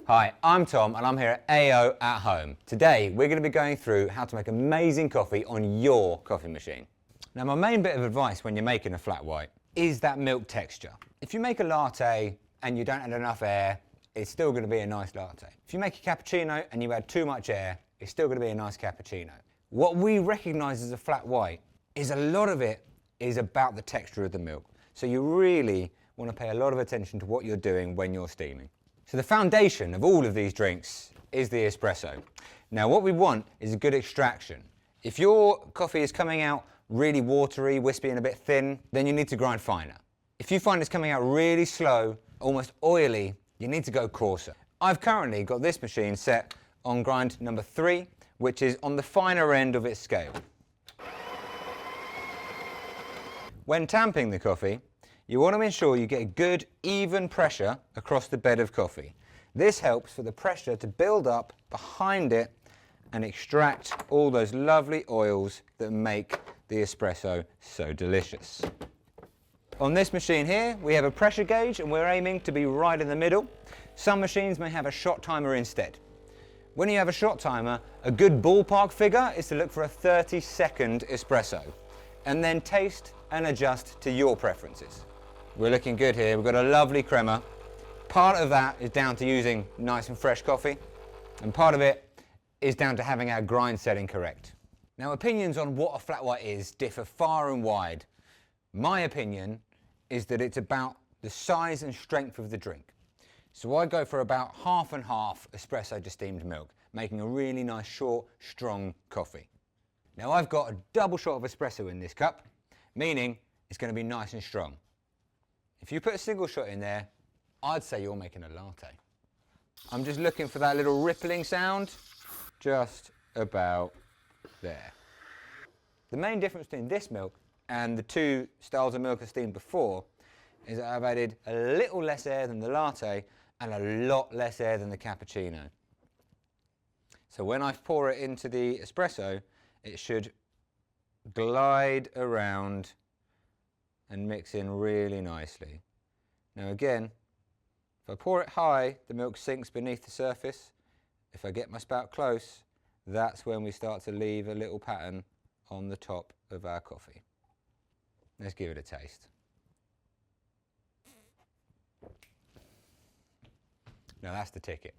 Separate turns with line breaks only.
Hi, I'm Tom and I'm here at AO at Home. Today we're going to be going through how to make amazing coffee on your coffee machine. Now my main bit of advice when you're making a flat white is that milk texture. If you make a latte and you don't add enough air, it's still going to be a nice latte. If you make a cappuccino and you add too much air, it's still going to be a nice cappuccino. What we recognise as a flat white is a lot of it is about the texture of the milk. So you really want to pay a lot of attention to what you're doing when you're steaming. So the foundation of all of these drinks is the espresso. Now what we want is a good extraction. If your coffee is coming out really watery, wispy and a bit thin, then you need to grind finer. If you find it's coming out really slow, almost oily, you need to go coarser. I've currently got this machine set on grind number 3, which is on the finer end of its scale. When tamping the coffee, you want to ensure you get a good, even pressure across the bed of coffee. This helps for the pressure to build up behind it and extract all those lovely oils that make the espresso so delicious. On this machine here, we have a pressure gauge and we're aiming to be right in the middle. Some machines may have a shot timer instead. When you have a shot timer, a good ballpark figure is to look for a 30-second espresso and then taste and adjust to your preferences. We're looking good here. We've got a lovely crema. Part of that is down to using nice and fresh coffee, and part of it is down to having our grind setting correct. Now, opinions on what a flat white is differ far and wide. My opinion is that it's about the size and strength of the drink. So I go for about half and half espresso to steamed milk, making a really nice, short, strong coffee. Now I've got a double shot of espresso in this cup, meaning it's going to be nice and strong. If you put a single shot in there, I'd say you're making a latte. I'm just looking for that little rippling sound, just about there. The main difference between this milk and the two styles of milk I steamed before is that I've added a little less air than the latte and a lot less air than the cappuccino. So when I pour it into the espresso, it should glide around and mix in really nicely. Now again, if I pour it high, the milk sinks beneath the surface. If I get my spout close, that's when we start to leave a little pattern on the top of our coffee. Let's give it a taste. Now that's the ticket.